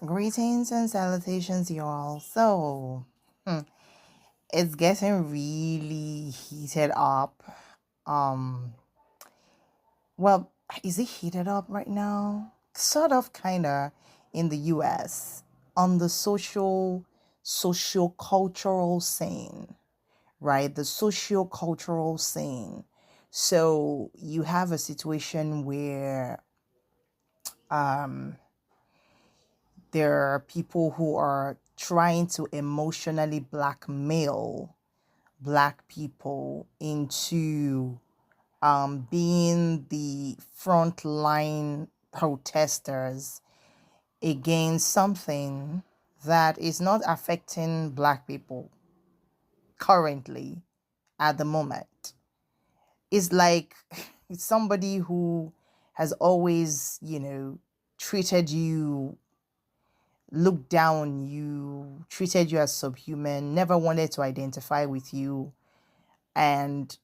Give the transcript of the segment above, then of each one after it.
Greetings and salutations, y'all. It's getting really heated up. Um, well, is it heated up right now? Sort of, kinda, in the U.S. on the social cultural scene, right? The social-cultural scene. So you have a situation where um there are people who are trying to emotionally blackmail black people into being the frontline protesters against something that is not affecting black people currently at the moment. It's like it's somebody who has always, treated you, looked down on you, treated you as subhuman, never wanted to identify with you, and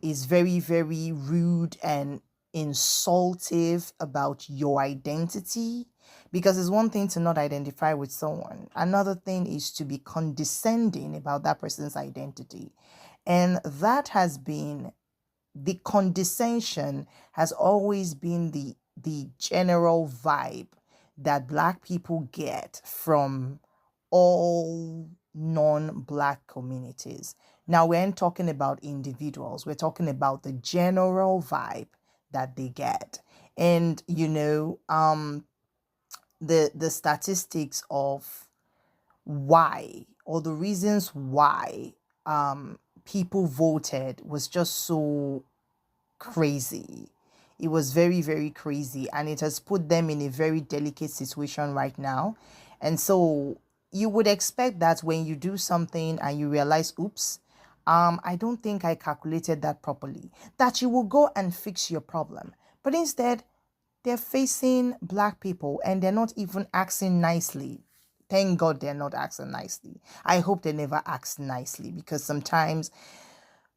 is very, very rude and insultive about your identity. Because it's one thing to not identify with someone, another thing is to be condescending about that person's identity. And that has been the condescension, has always been the general vibe that black people get from all non-black communities. Now, we ain't talking about individuals, we're talking about the general vibe that they get. And the statistics of why, or the reasons why people voted, was just so crazy. It was very, very crazy, and it has put them in a very delicate situation right now. And so you would expect that when you do something and you realize, oops, I don't think I calculated that properly, that you will go and fix your problem. But instead, they're facing black people and they're not even acting nicely. Thank God they're not acting nicely. I hope they never act nicely, because sometimes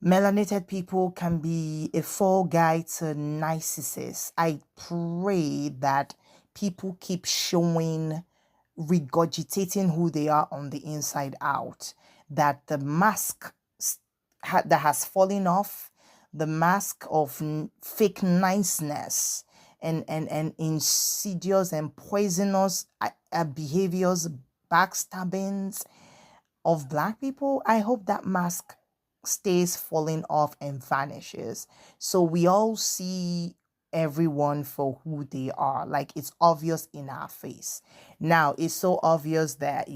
melanated people can be a fall guy to narcissists. I pray that people keep showing, regurgitating who they are on the inside out, that the mask that has fallen off, the mask of fake niceness and insidious and poisonous behaviors, backstabbings of black people. I hope that mask stays falling off and vanishes, so we all see everyone for who they are. Like, it's obvious in our face. Now it's so obvious that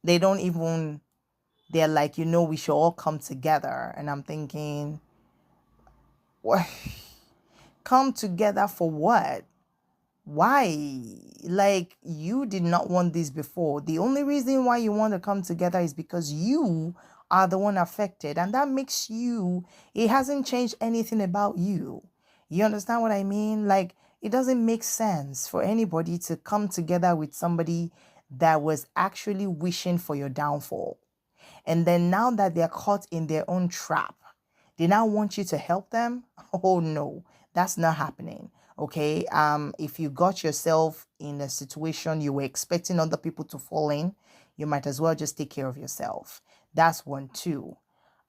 they don't even, they're like, we should all come together. And I'm thinking, what? Come together for what? Why? Like, you did not want this before. The only reason why you want to come together is because you are the one affected, and that makes you, it hasn't changed anything about you. You understand what I mean? Like, it doesn't make sense for anybody to come together with somebody that was actually wishing for your downfall. And then now that they're caught in their own trap, they now want you to help them. Oh no, that's not happening. Okay. If you got yourself in a situation you were expecting other people to fall in, you might as well just take care of yourself. That's one. Two,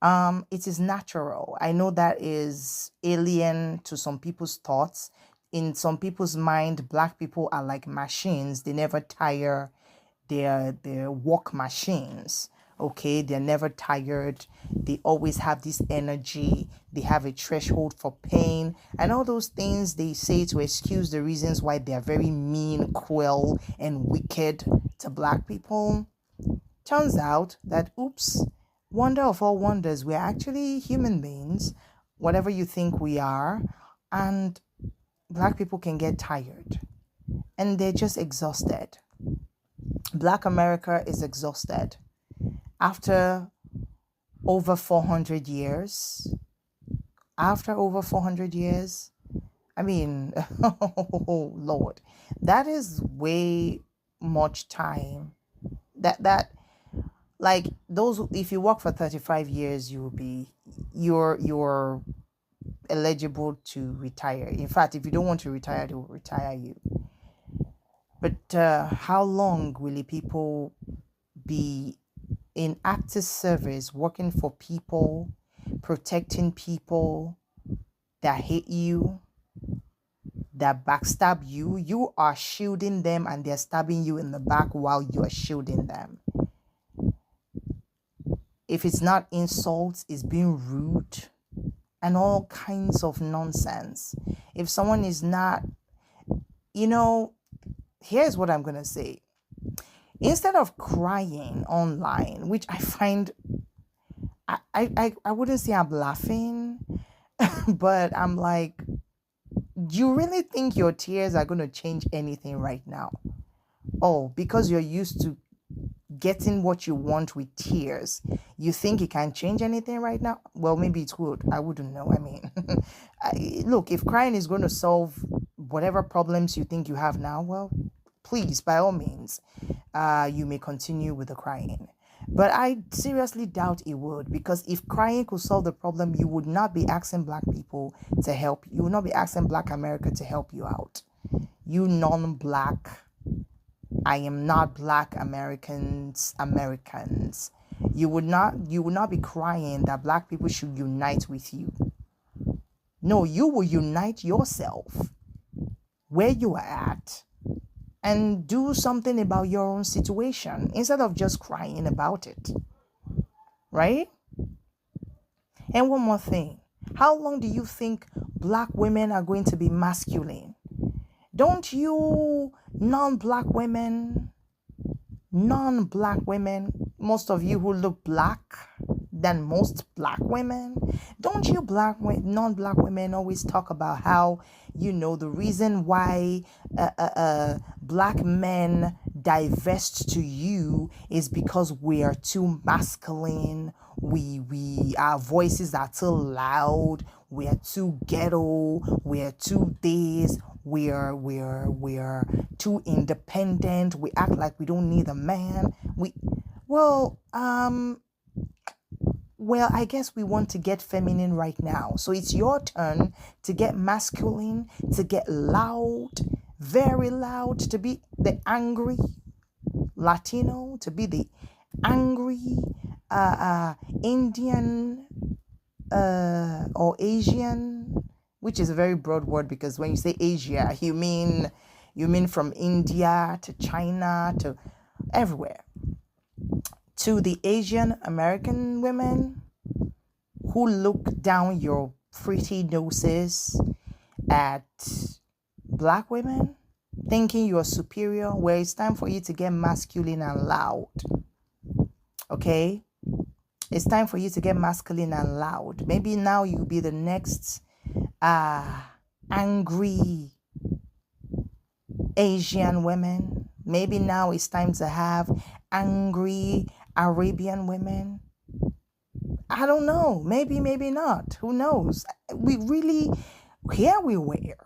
it is natural. I know that is alien to some people's thoughts. In some people's mind, black people are like machines. They never tire. They're work machines. Okay, they're never tired. They always have this energy. They have a threshold for pain and all those things they say to excuse the reasons why they're very mean, cruel, and wicked to black people. Turns out that, oops, wonder of all wonders, we're actually human beings, whatever you think we are, and black people can get tired and they're just exhausted. Black America is exhausted. After over 400 years, after over 400 years, I mean, oh Lord, that is way much time. That like those, if you work for 35 years, you're eligible to retire. In fact, if you don't want to retire, they will retire you. But how long will people be in active service, working for people, protecting people that hate you, that backstab you? You are shielding them and they're stabbing you in the back while you are shielding them. If it's not insults, it's being rude and all kinds of nonsense. If someone is not, here's what I'm going to say. Instead of crying online, which I find, I wouldn't say I'm laughing, but I'm like, do you really think your tears are going to change anything right now? Oh, because you're used to getting what you want with tears, you think it can change anything right now? Well, maybe it would. I wouldn't know. I mean, look, if crying is going to solve whatever problems you think you have now, well, please, by all means, you may continue with the crying. But I seriously doubt it would, because if crying could solve the problem, you would not be asking Black people to help. You would not be asking Black America to help you out. You non-Black, I am not Black Americans. You would not be crying that Black people should unite with you. No, you will unite yourself where you are at and do something about your own situation instead of just crying about it. Right? And one more thing. How long do you think Black women are going to be masculine? Don't you non-Black women, most of you who look Black than most Black women, don't you non-Black women always talk about how, the reason why Black men divest to you is because we are too masculine, our voices are too loud, we are too ghetto, we are too this, we're too independent, we act like we don't need a man. I guess we want to get feminine right now. So it's your turn to get masculine, to get loud, very loud, to be the angry Latino, to be the angry Indian or Asian, which is a very broad word, because when you say Asia, you mean from India to China to everywhere. To the Asian American women who look down your pretty noses at Black women, thinking you're superior, where it's time for you to get masculine and loud. Okay? It's time for you to get masculine and loud. Maybe now you'll be the next angry Asian women. Maybe now it's time to have angry Arabian women. I don't know. Maybe not. Who knows? Here we were.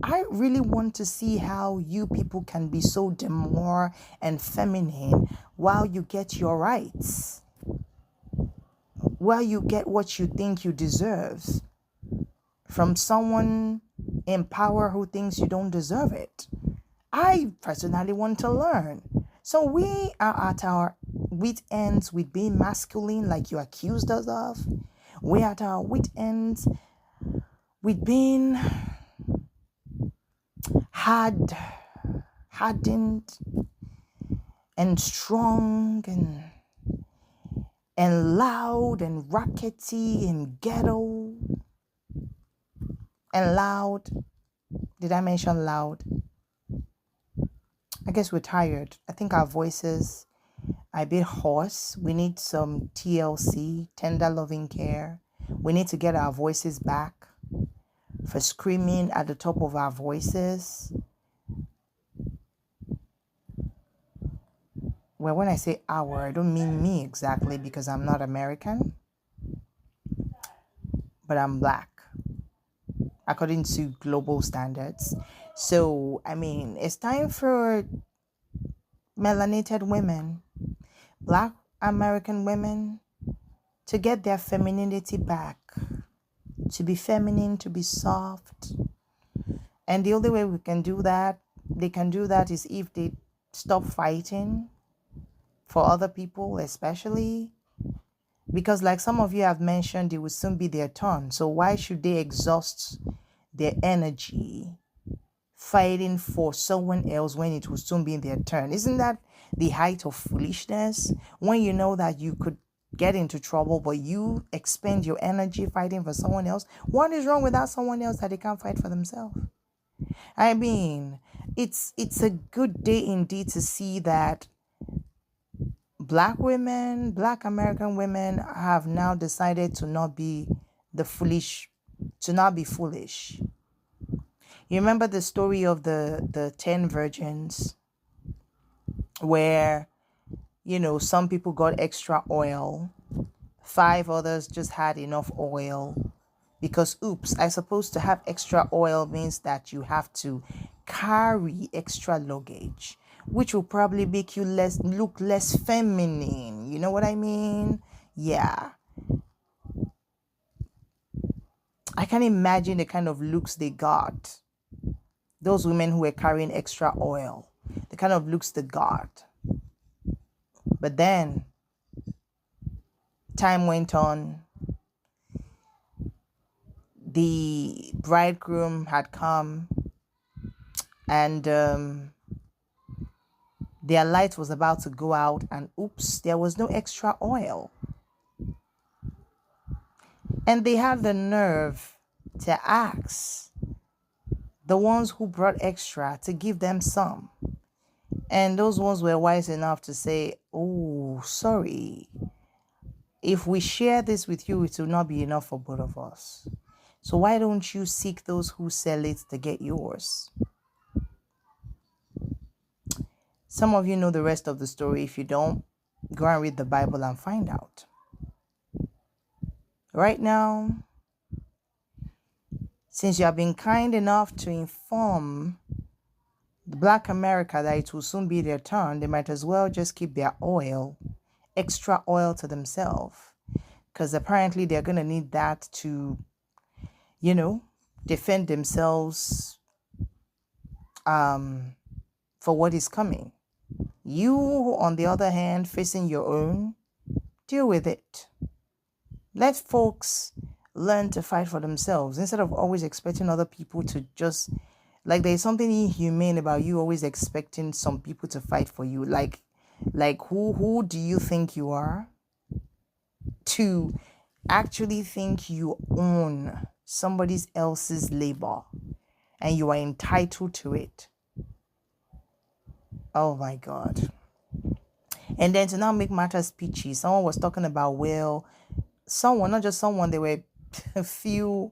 I really want to see how you people can be so demure and feminine while you get your rights, while you get what you think you deserve from someone in power who thinks you don't deserve it. I personally want to learn. So we are at our wit ends with being masculine like you accused us of. We're at our wit ends with being hardened and strong and loud and rackety and ghetto and loud. Did I mention loud? I guess we're tired. I think our voices are a bit hoarse. We need some TLC, tender loving care. We need to get our voices back for screaming at the top of our voices. Well, when I say our, I don't mean me exactly, because I'm not American, but I'm Black according to global standards. So, I mean, it's time for melanated women, Black American women, to get their femininity back, to be feminine, to be soft. And the only way we can do that they can do that is if they stop fighting for other people, especially because, like some of you have mentioned, it will soon be their turn. So why should they exhaust their energy fighting for someone else when it will soon be their turn? Isn't that the height of foolishness? When you know that you could get into trouble, but you expend your energy fighting for someone else. What is wrong with that someone else that they can't fight for themselves? I mean, it's a good day indeed to see that Black women, Black American women have now decided to not be to not be foolish. You remember the story of the 10 virgins where, some people got extra oil, 5 others just had enough oil because, oops, I suppose to have extra oil means that you have to carry extra luggage, which will probably make you look less feminine. You know what I mean? Yeah. I can imagine the kind of looks they got. Those women who were carrying extra oil, the kind of looks they got. But then time went on. The bridegroom had come, and their light was about to go out, and oops, there was no extra oil. And they had the nerve to ask the ones who brought extra to give them some. And those ones were wise enough to say, oh, sorry. If we share this with you, it will not be enough for both of us. So why don't you seek those who sell it to get yours? Some of you know the rest of the story. If you don't, go and read the Bible and find out. Right now, since you have been kind enough to inform the Black America that it will soon be their turn, they might as well just keep their extra oil to themselves. Because apparently they're going to need that to, defend themselves for what is coming. You, on the other hand, facing your own, deal with it. Let folks learn to fight for themselves instead of always expecting other people to just, like, there's something inhumane about you always expecting some people to fight for you. Like who do you think you are to actually think you own somebody else's labor and you are entitled to it? Oh my God. And then to now make matters peachy, someone was talking about, well, someone, not just someone, there were a few,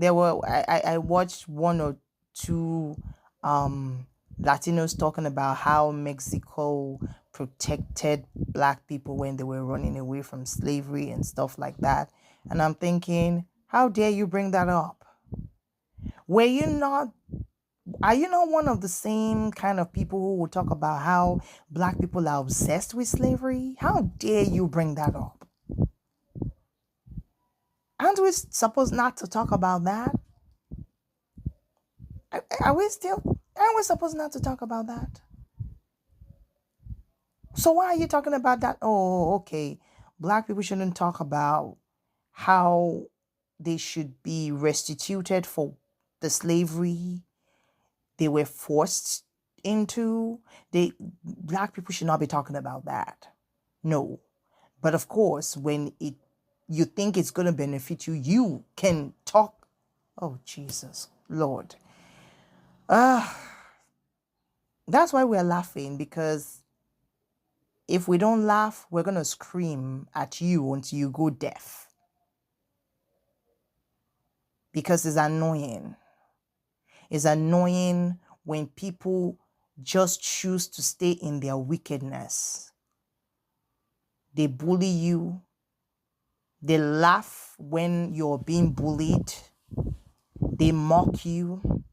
I watched 1 or 2 Latinos talking about how Mexico protected Black people when they were running away from slavery and stuff like that. And I'm thinking, how dare you bring that up? Are you not one of the same kind of people who will talk about how Black people are obsessed with slavery? How dare you bring that up? Aren't we supposed not to talk about that? Aren't we supposed not to talk about that? So why are you talking about that? Oh, okay. Black people shouldn't talk about how they should be restituted for the slavery they were forced into. Black people should not be talking about that. No. But of course, when you think it's going to benefit you, you can talk. Oh, Jesus, Lord. That's why we're laughing, because if we don't laugh, we're going to scream at you until you go deaf. Because it's annoying. It's annoying when people just choose to stay in their wickedness. They bully you. They laugh when you're being bullied. They mock you.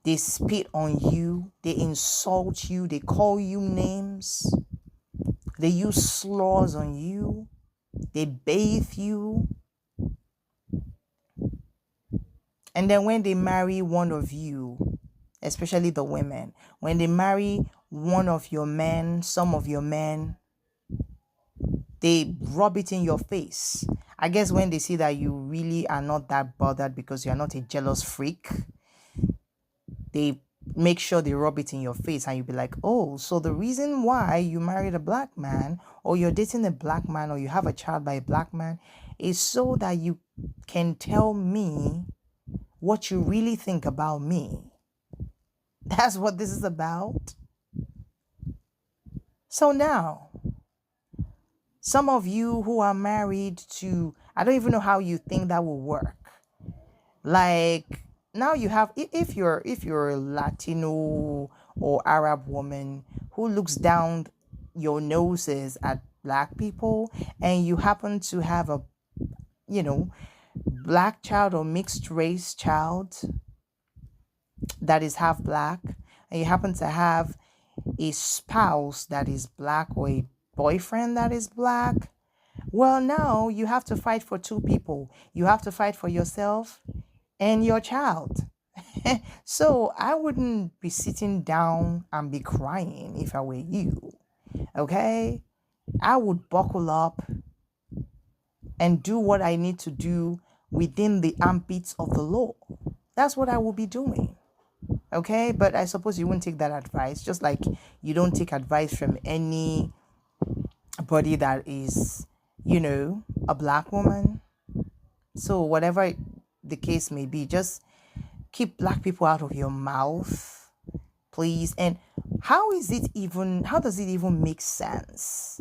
They spit on you. They insult you. They call you names. They use slurs on you. They bathe you. And then when they marry one of you, especially the women, when they marry one of your men, some of your men, they rub it in your face. I guess when they see that you really are not that bothered because you're not a jealous freak, they make sure they rub it in your face and you'll be like, oh, so the reason why you married a black man or you're dating a black man or you have a child by a black man is so that you can tell me what you really think about me. That's what this is about. So now, some of you who are married to, I don't even know how you think that will work. Like, now you have, if you're a Latino or Arab woman who looks down your noses at black people, and you happen to have a, black child or mixed race child that is half black, and you happen to have a spouse that is black or a boyfriend that is black, well, now you have to fight for two people. You have to fight for yourself and your child. So I wouldn't be sitting down and be crying if I were you. Okay? I would buckle up and do what I need to do within the ambits of the law. That's what I will be doing. Okay? But I suppose you wouldn't take that advice, just like you don't take advice from anybody that is, a black woman. So whatever the case may be, just keep black people out of your mouth, please. And how does it even make sense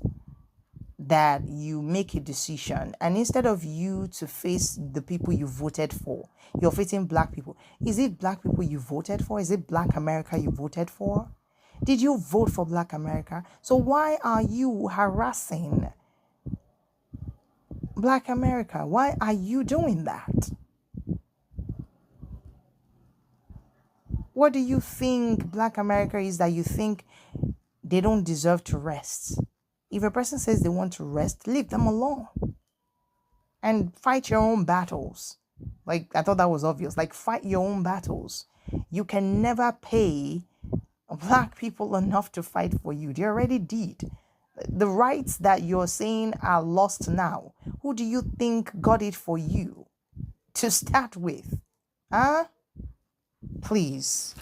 that you make a decision and instead of you to face the people you voted for, you're facing black people? Is it black people you voted for? Is it Black America you voted for? Did you vote for Black America? So why are you harassing Black America? Why are you doing that? What do you think Black America is that you think they don't deserve to rest? If a person says they want to rest, leave them alone and fight your own battles. Like, I thought that was obvious. Like, fight your own battles. You can never pay black people enough to fight for you. They already did. The rights that you're saying are lost now. Who do you think got it for you to start with? Huh? Please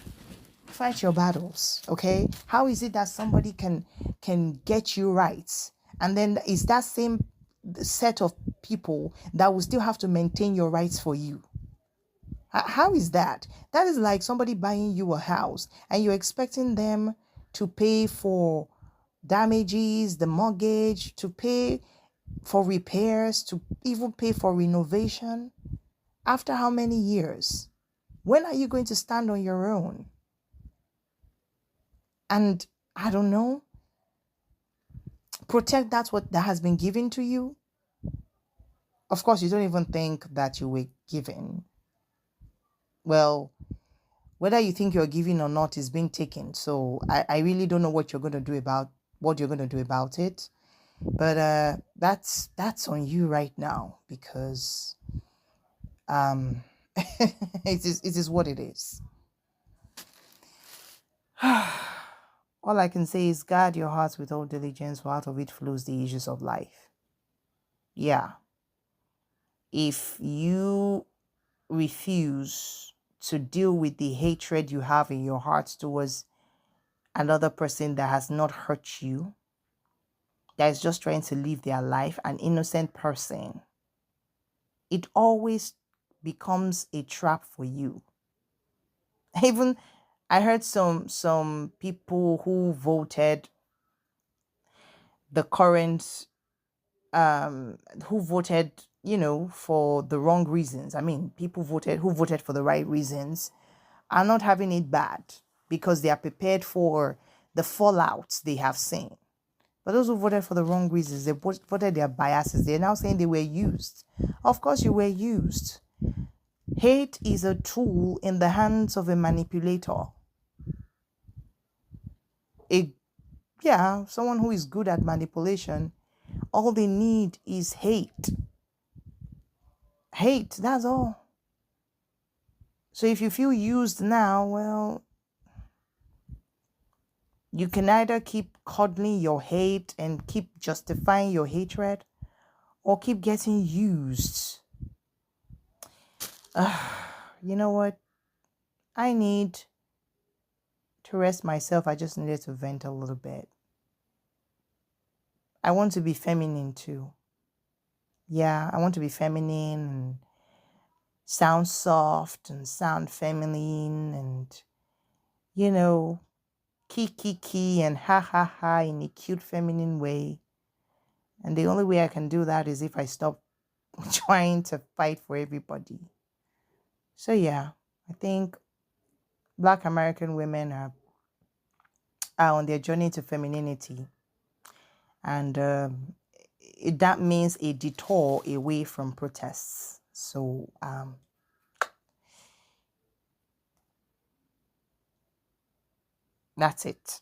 fight your battles, okay? How is it that somebody can get you rights, and then is that same set of people that will still have to maintain your rights for you? How is that? That is like somebody buying you a house and you're expecting them to pay for damages, the mortgage, to pay for repairs, to even pay for renovation. After how many years? When are you going to stand on your own? And I don't know, protect that has been given to you? Of course, you don't even think that you were given. Well, whether you think you're giving or not is being taken. So I really don't know what you're going to do about it. But that's on you right now, because it is what it is. All I can say is guard your hearts with all diligence, for out of it flows the issues of life. Yeah. If you refuse to deal with the hatred you have in your heart towards another person that has not hurt you, that is just trying to live their life, an innocent person, it always becomes a trap for you. Even I heard some people who voted the current who voted, for the wrong reasons. I mean, people who voted for the right reasons are not having it bad because they are prepared for the fallouts they have seen. But those who voted for the wrong reasons, they voted their biases. They're now saying they were used. Of course you were used. Hate is a tool in the hands of a manipulator. Someone who is good at manipulation, all they need is hate. Hate, that's all. So if you feel used now, well, You can either keep cuddling your hate and keep justifying your hatred, or keep getting used. You know what? I need to rest myself. I just needed to vent a little bit. I want to be feminine too. Yeah, I want to be feminine and sound soft and sound feminine and, you know, kiki and ha ha ha in a cute feminine way. And the only way I can do that is if I stop trying to fight for everybody. So yeah, I think Black American women are on their journey to femininity. And that means a detour away from protests. So that's it.